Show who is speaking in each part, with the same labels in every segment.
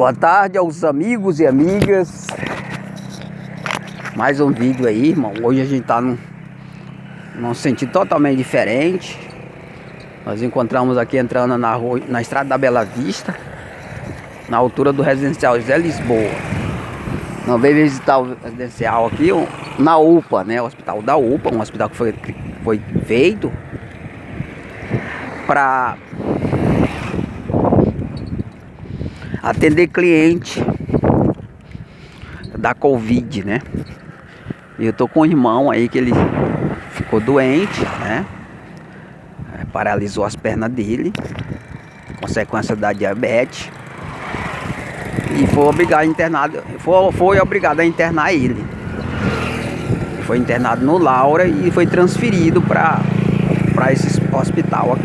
Speaker 1: Boa tarde aos amigos e amigas. Mais um vídeo aí, irmão. Hoje a gente tá num sentido totalmente diferente. Nós encontramos aqui entrando na estrada da Bela Vista, na altura do residencial José Lisboa. Nós veio visitar o residencial aqui na UPA, né? O hospital da UPA, um hospital que foi feito para atender cliente da Covid, né? E eu tô com um irmão aí que ele ficou doente, né? Paralisou as pernas dele, consequência da diabetes, e foi obrigado a internar ele. Foi internado no Laura e foi transferido para esse hospital aqui.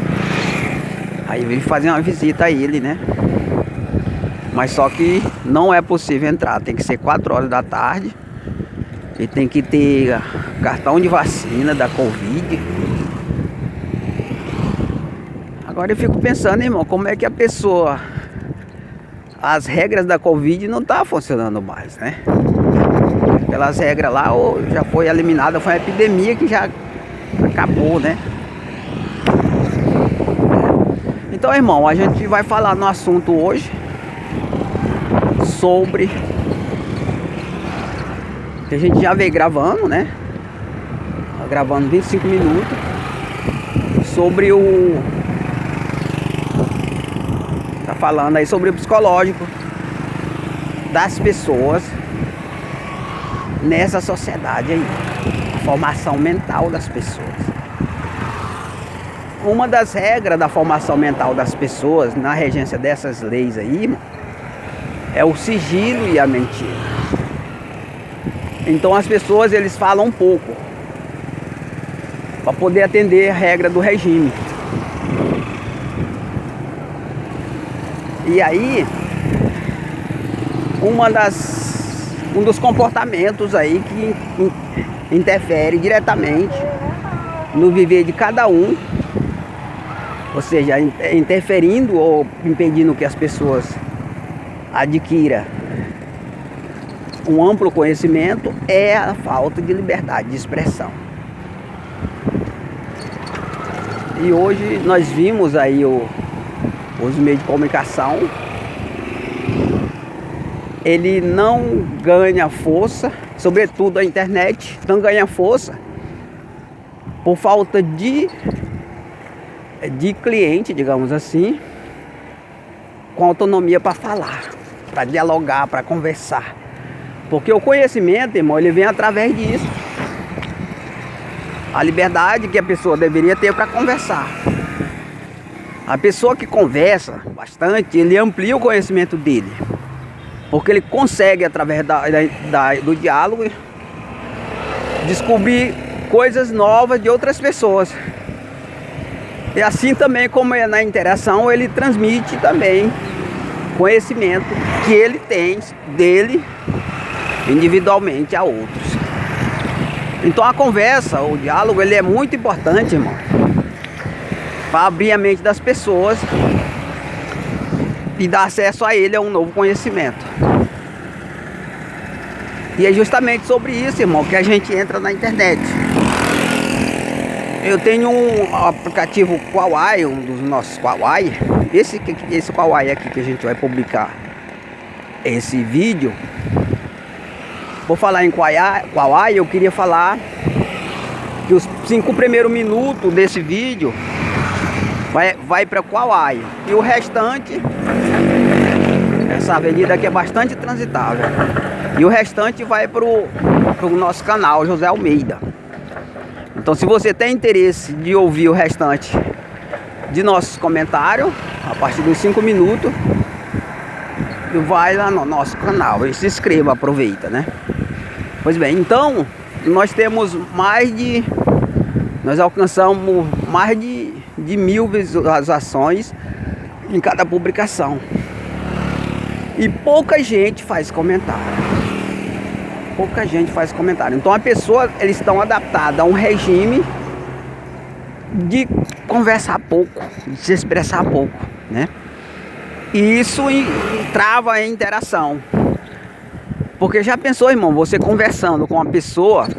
Speaker 1: Aí eu vim fazer uma visita a ele, né? Mas só que não é possível entrar, tem que ser 4 horas da tarde. E tem que ter cartão de vacina da Covid. Agora eu fico pensando, irmão, como é que a pessoa... As regras da Covid não tá funcionando mais, né? Aquelas regras lá já foi eliminada, foi uma epidemia que já acabou, né? Então, irmão, a gente vai falar no assunto hoje sobre... que a gente já veio gravando, né? Gravando 25 minutos sobre tá falando aí sobre o psicológico das pessoas nessa sociedade aí, a formação mental das pessoas. Uma das regras da formação mental das pessoas na regência dessas leis aí é o sigilo e a mentira. Então as pessoas, eles falam um pouco para poder atender a regra do regime. E aí, um dos comportamentos aí que interfere diretamente no viver de cada um, ou seja, interferindo ou impedindo que as pessoas adquiram um amplo conhecimento, é a falta de liberdade de expressão. E hoje nós vimos aí os meios de comunicação, ele não ganha força, sobretudo a internet, não ganha força por falta de cliente, digamos assim, com autonomia para falar, para dialogar, para conversar. Porque o conhecimento, irmão, ele vem através disso. A liberdade que a pessoa deveria ter para conversar. A pessoa que conversa bastante, ele amplia o conhecimento dele. Porque ele consegue, através do diálogo, descobrir coisas novas de outras pessoas. E assim também, como é na interação, ele transmite também conhecimento que ele tem dele individualmente a outros. Então a conversa, o diálogo, ele é muito importante, irmão, para abrir a mente das pessoas e dar acesso a ele a um novo conhecimento. E é justamente sobre isso, irmão, que a gente entra na internet. Eu tenho um aplicativo Kawaii, um dos nossos Kawaii. Esse Kawaii aqui que a gente vai publicar esse vídeo. Vou falar em Kawaii, eu queria falar que os 5 primeiros minutos desse vídeo vai para Kawaii. E o restante, essa avenida aqui é bastante transitável. E o restante vai pro nosso canal, José Almeida. Então, se você tem interesse de ouvir o restante de nossos comentários, a partir dos 5 minutos, vai lá no nosso canal e se inscreva, aproveita, né? Pois bem, então nós alcançamos mais de 1000 visualizações em cada publicação. E pouca gente faz comentário. Então a pessoa, eles estão adaptados a um regime de conversar pouco, de se expressar pouco, né? E isso trava a interação. Porque já pensou, irmão, você conversando com uma pessoa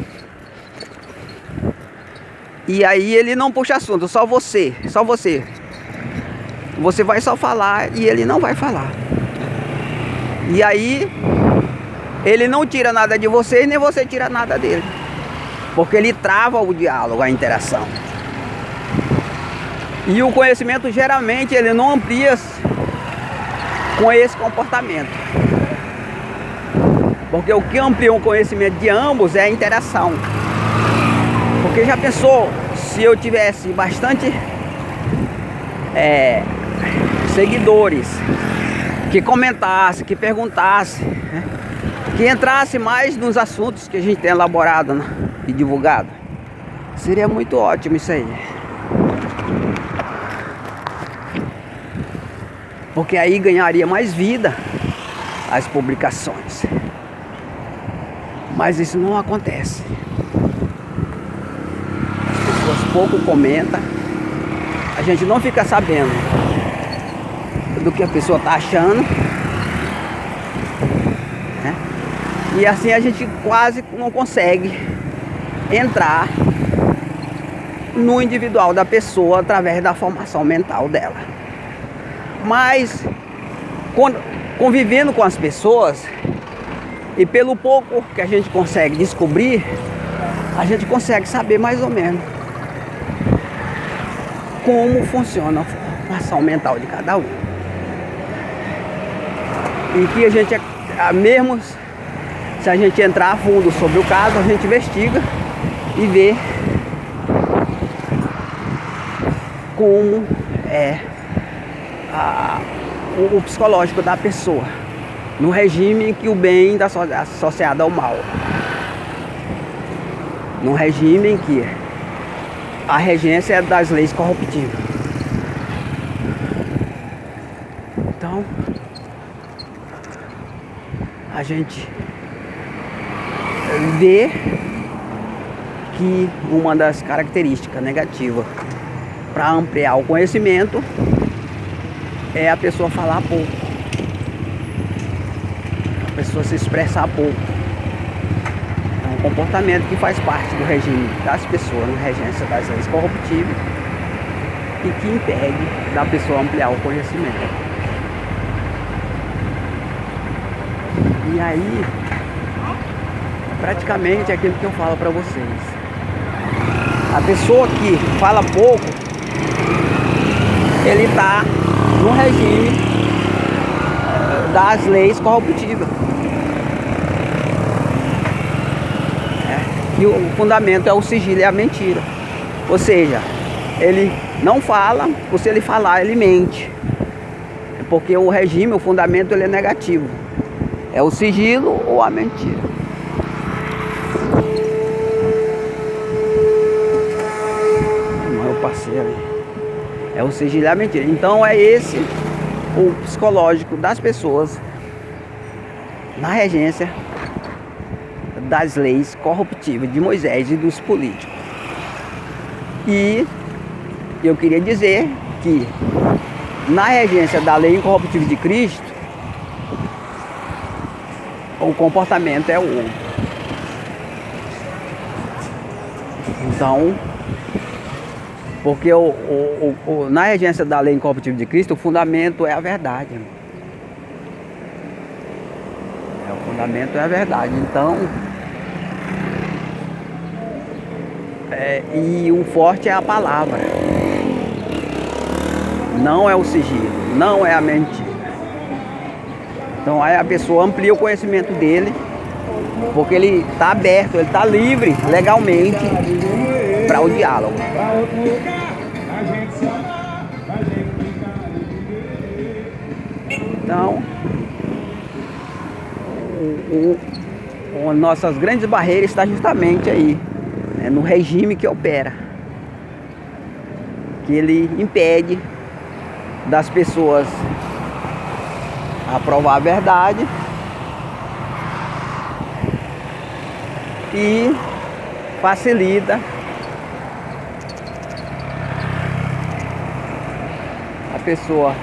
Speaker 1: e aí ele não puxa assunto, só você. Você vai só falar e ele não vai falar. E aí ele não tira nada de você e nem você tira nada dele. Porque ele trava o diálogo, a interação. E o conhecimento geralmente ele não amplia com esse comportamento. Porque o que amplia o conhecimento de ambos é a interação. Porque já pensou se eu tivesse bastante seguidores que comentasse, que perguntasse, né? Que entrasse mais nos assuntos que a gente tem elaborado, né? E divulgado. Seria muito ótimo isso aí. Porque aí ganharia mais vida as publicações. Mas isso não acontece. As pessoas pouco comentam. A gente não fica sabendo do que a pessoa está achando, né? E assim a gente quase não consegue entrar no individual da pessoa através da formação mental dela. Mas convivendo com as pessoas e pelo pouco que a gente consegue descobrir, a gente consegue saber mais ou menos como funciona a formação mental de cada um. E que a gente, mesmo se a gente entrar a fundo sobre o caso, a gente investiga e vê como é o psicológico da pessoa, no regime em que o bem está associado ao mal, num regime em que a regência é das leis corruptivas. Então a gente vê que uma das características negativas para ampliar o conhecimento é a pessoa falar pouco, a pessoa se expressar pouco. É um comportamento que faz parte do regime das pessoas, na regência das leis corruptivas, e que impede da pessoa ampliar o conhecimento. E aí, praticamente é aquilo que eu falo para vocês. A pessoa que fala pouco, ele está no regime das leis corruptivas. E o fundamento é o sigilo e a mentira. Ou seja, ele não fala, ou se ele falar, ele mente. Porque o regime, o fundamento, ele é negativo. É o sigilo ou a mentira. Meu parceiro. É o sigilo e a mentira. Então é esse o psicológico das pessoas na regência das leis corruptivas de Moisés e dos políticos. E eu queria dizer que na regência da lei incorruptível de Cristo, o comportamento é o outro. Então, porque na regência da lei incorruptível de Cristo, o fundamento é a verdade. O fundamento é a verdade. Então, e o forte é a palavra. Não é o sigilo, não é a mentira. Então aí a pessoa amplia o conhecimento dele, porque ele está aberto, ele está livre legalmente para o diálogo. Então, nossas grandes barreiras estão justamente aí, né, no regime que opera, que ele impede das pessoas aprovar a verdade e facilita a pessoa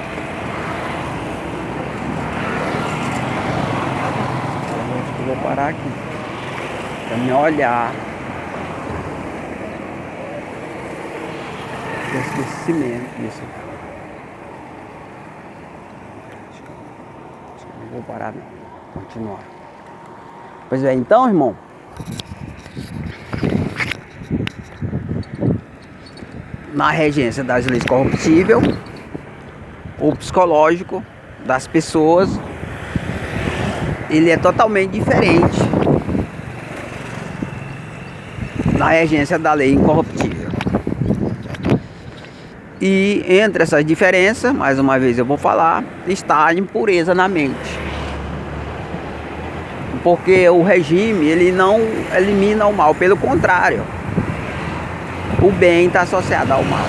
Speaker 1: parar aqui para me olhar esse cimento, isso. Acho que não vou parar não. Continuar. Pois é, então, irmão, na regência das leis corruptíveis, o psicológico das pessoas, ele é totalmente diferente da regência da lei incorruptível. E entre essas diferenças, mais uma vez eu vou falar, está a impureza na mente. Porque o regime, ele não elimina o mal, pelo contrário, o bem está associado ao mal.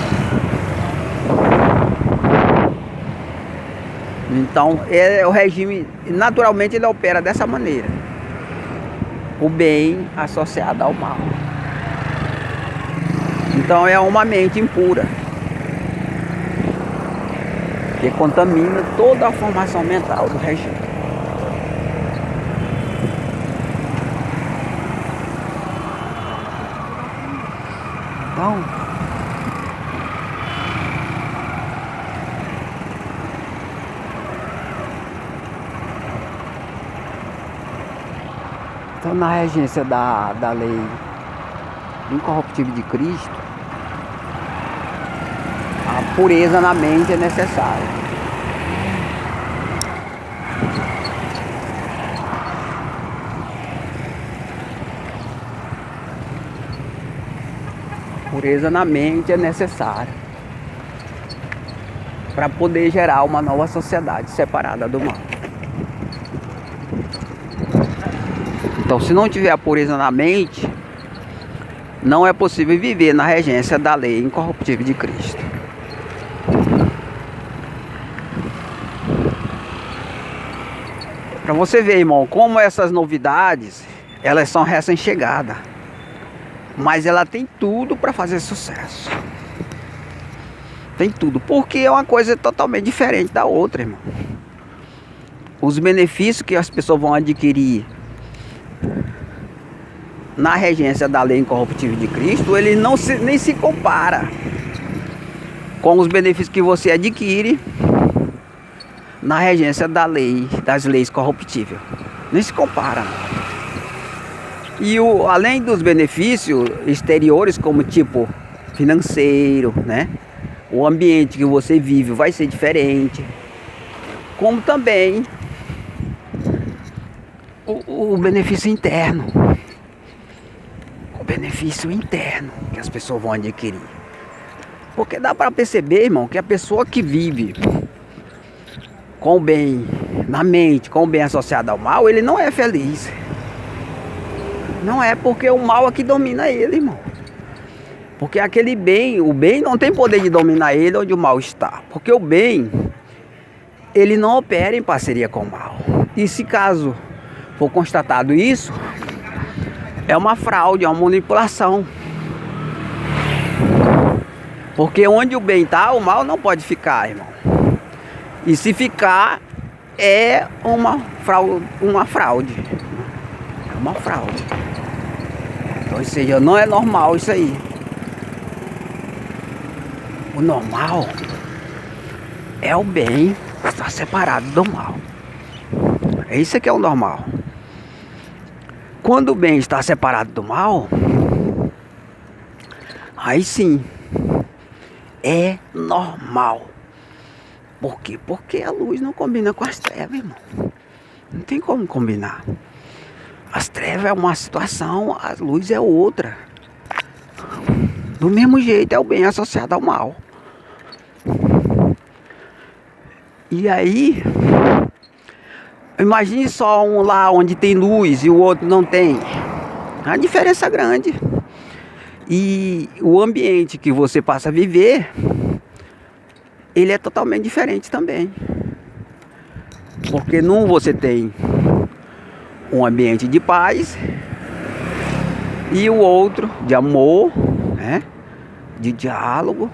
Speaker 1: Então, o regime, naturalmente, ele opera dessa maneira. O bem associado ao mal. Então, é uma mente impura, que contamina toda a formação mental do regime. Então, na regência da lei incorruptível de Cristo, a pureza na mente é necessária. Pureza na mente é necessária para poder gerar uma nova sociedade separada do mal. Então, se não tiver a pureza na mente, não é possível viver na regência da lei incorruptível de Cristo. Para você ver, irmão, como essas novidades, elas são recém-chegadas, mas ela tem tudo para fazer sucesso. Tem tudo, porque é uma coisa totalmente diferente da outra, irmão. Os benefícios que as pessoas vão adquirir na regência da lei incorruptível de Cristo, ele nem se compara com os benefícios que você adquire na regência da lei, das leis corruptíveis. Nem se compara. E além dos benefícios exteriores, como tipo financeiro, né? O ambiente que você vive vai ser diferente. Como também o benefício interno. O benefício interno que as pessoas vão adquirir. Porque dá para perceber, irmão, que a pessoa que vive com o bem na mente, com o bem associado ao mal, ele não é feliz. Não é, porque o mal é que domina ele, irmão. Porque aquele bem, o bem não tem poder de dominar ele onde o mal está. Porque o bem, ele não opera em parceria com o mal. E se caso for constatado isso, é uma fraude, é uma manipulação. Porque onde o bem está, o mal não pode ficar, irmão. E se ficar, é uma fraude. É uma fraude. Então, ou seja, não é normal isso aí. O normal é o bem estar separado do mal. É isso que é o normal. Quando o bem está separado do mal, aí sim é normal. Por quê? Porque a luz não combina com as trevas, irmão. Não tem como combinar. As trevas é uma situação, a luz é outra. Do mesmo jeito é o bem associado ao mal. E aí, imagine só um lá onde tem luz e o outro não tem. É uma diferença grande. E o ambiente que você passa a viver, ele é totalmente diferente também. Porque num você tem um ambiente de paz e o outro de amor, né? De diálogo,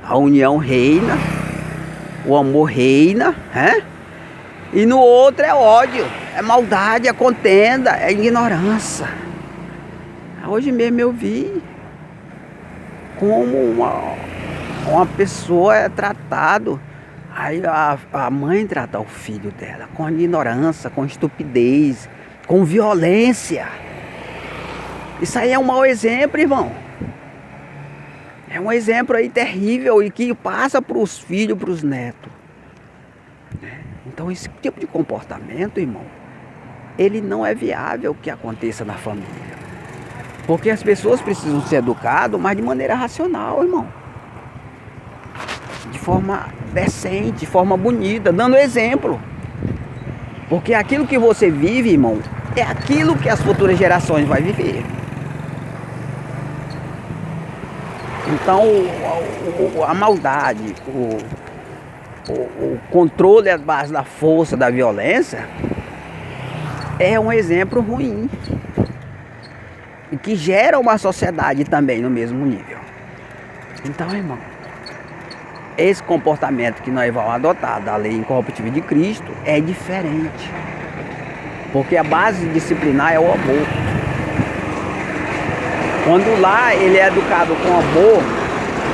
Speaker 1: a união reina, o amor reina, né? E no outro é ódio, é maldade, é contenda, é ignorância. Hoje mesmo eu vi como uma pessoa é tratado. Aí a mãe trata o filho dela com ignorância, com estupidez, com violência. Isso aí é um mau exemplo, irmão. É um exemplo aí terrível e que passa para os filhos, para os netos. Então esse tipo de comportamento, irmão, ele não é viável que aconteça na família. Porque as pessoas precisam ser educadas, mas de maneira racional, irmão. De forma decente, de forma bonita, dando exemplo. Porque aquilo que você vive, irmão, é aquilo que as futuras gerações vão viver. Então, a maldade, o controle à base da força, da violência, é um exemplo ruim. E que gera uma sociedade também no mesmo nível. Então, irmão, esse comportamento que nós vamos adotar da lei incorruptível de Cristo é diferente. Porque a base disciplinar é o amor. Quando lá ele é educado com amor,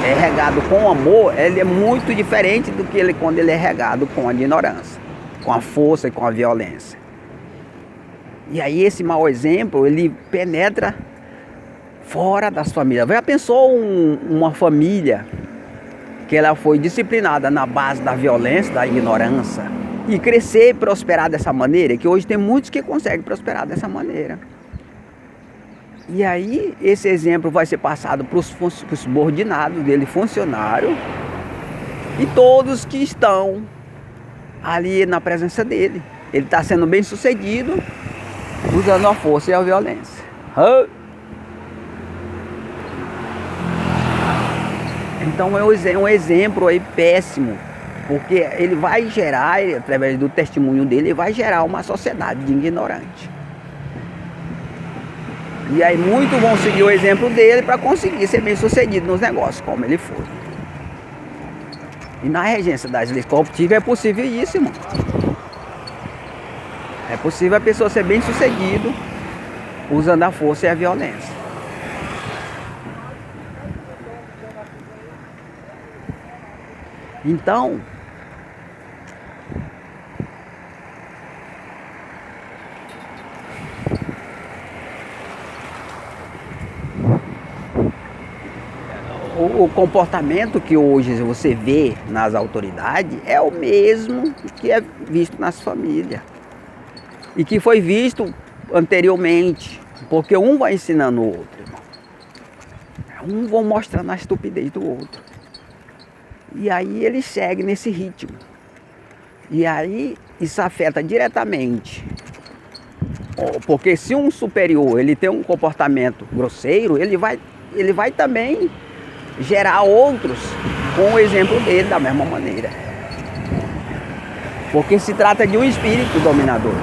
Speaker 1: é regado com amor, ele é muito diferente do que quando ele é regado com a ignorância, com a força e com a violência. E aí esse mau exemplo, ele penetra fora das famílias. Já pensou uma família que ela foi disciplinada na base da violência, da ignorância, e crescer e prosperar dessa maneira? Que hoje tem muitos que conseguem prosperar dessa maneira. E aí esse exemplo vai ser passado para os subordinados dele, funcionário, e todos que estão ali na presença dele. Ele está sendo bem sucedido, usando a força e a violência. Então é um exemplo aí péssimo, porque ele vai gerar, através do testemunho dele, ele vai gerar uma sociedade de ignorante. E aí muitos vão seguir o exemplo dele para conseguir ser bem sucedido nos negócios, como ele foi. E na regência das leis corruptíveis é possível isso, irmão. É possível a pessoa ser bem sucedido usando a força e a violência. Então, o comportamento que hoje você vê nas autoridades é o mesmo que é visto nas famílias. E que foi visto anteriormente. Porque um vai ensinando o outro, irmão. Um vai mostrando a estupidez do outro. E aí ele segue nesse ritmo. E aí isso afeta diretamente. Porque se um superior ele tem um comportamento grosseiro, ele vai também gerar outros com o exemplo dele da mesma maneira. Porque se trata de um espírito dominador.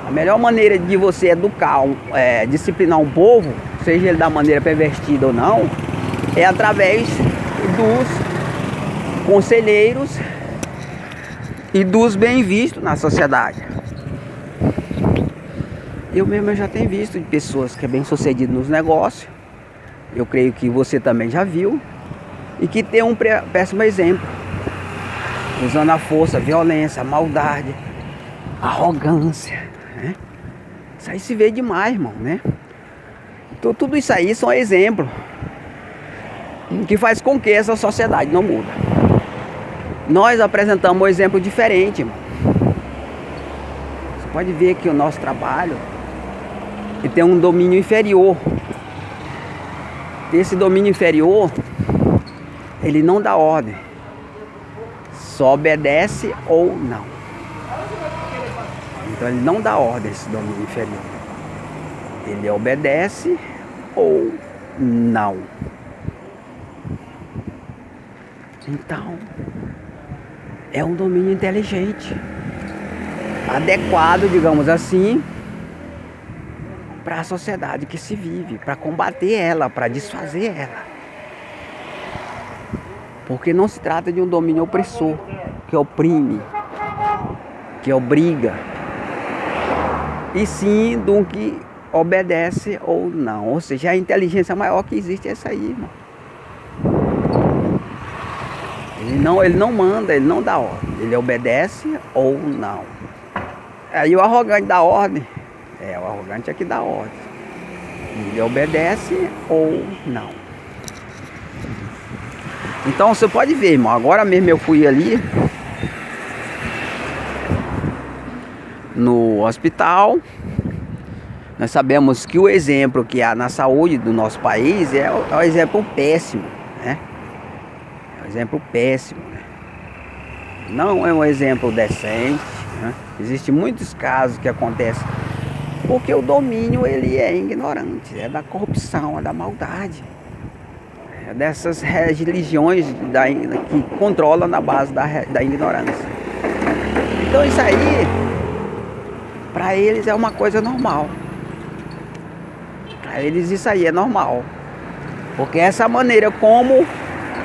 Speaker 1: A melhor maneira de você educar, disciplinar um povo, seja ele da maneira pervertida ou não, é através dos conselheiros e dos bem vistos na sociedade. Eu mesmo já tenho visto de pessoas que é bem sucedido nos negócios, eu creio que você também já viu, e que tem um péssimo exemplo, usando a força, a violência, a maldade, a arrogância, né? Isso aí se vê demais, irmão, né? Então tudo isso aí são exemplos que faz com que essa sociedade não muda. Nós apresentamos um exemplo diferente, irmão. Você pode ver que o nosso trabalho ele tem um domínio inferior. Esse domínio inferior, ele não dá ordem, só obedece ou não. Então ele não dá ordem, esse domínio inferior. Ele obedece ou não. Então, é um domínio inteligente, adequado, digamos assim, para a sociedade que se vive, para combater ela, para desfazer ela. Porque não se trata de um domínio opressor, que oprime, que obriga, e sim do que obedece ou não. Ou seja, a inteligência maior que existe é essa aí, irmão. Ele não manda, ele não dá ordem. Ele obedece ou não. Aí o arrogante dá ordem. O arrogante é que dá ordem. Ele obedece ou não. Então você pode ver, irmão. Agora mesmo eu fui ali no hospital. Nós sabemos que o exemplo que há na saúde do nosso país é um exemplo péssimo, né? É um exemplo péssimo, né? Não é um exemplo decente, né? Existem muitos casos que acontecem porque o domínio ele é ignorante, é da corrupção, é da maldade, é dessas religiões que controlam na base da ignorância. Então isso aí, para eles é uma coisa normal. Para eles isso aí é normal. Porque essa é a maneira como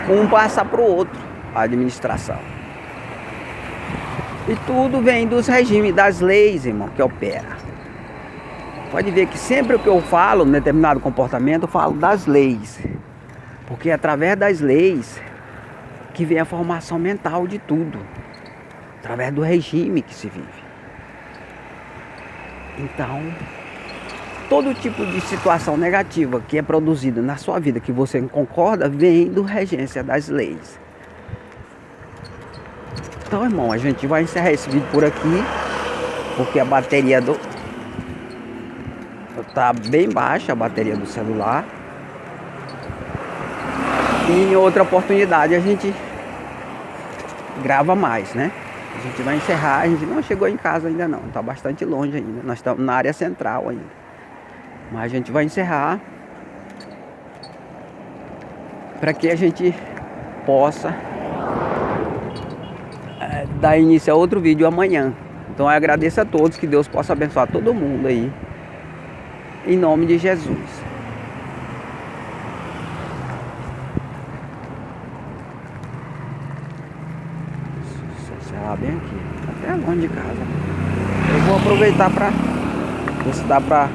Speaker 1: um passa para o outro, a administração. E tudo vem dos regimes, das leis, irmão, que opera. Pode ver que sempre que eu falo em determinado comportamento, eu falo das leis. Porque é através das leis que vem a formação mental de tudo. Através do regime que se vive. Então, todo tipo de situação negativa que é produzida na sua vida, que você concorda, vem do regência das leis. Então, irmão, a gente vai encerrar esse vídeo por aqui, porque a bateria tá bem baixa, a bateria do celular. E em outra oportunidade a gente grava mais, né? A gente vai encerrar, a gente não chegou em casa ainda não, tá bastante longe ainda. Nós estamos na área central ainda. Mas a gente vai encerrar para que a gente possa dar início a outro vídeo amanhã. Então eu agradeço a todos, que Deus possa abençoar todo mundo aí, em nome de Jesus. Encerrar bem aqui, até longe de casa. Eu vou aproveitar para ver se dá para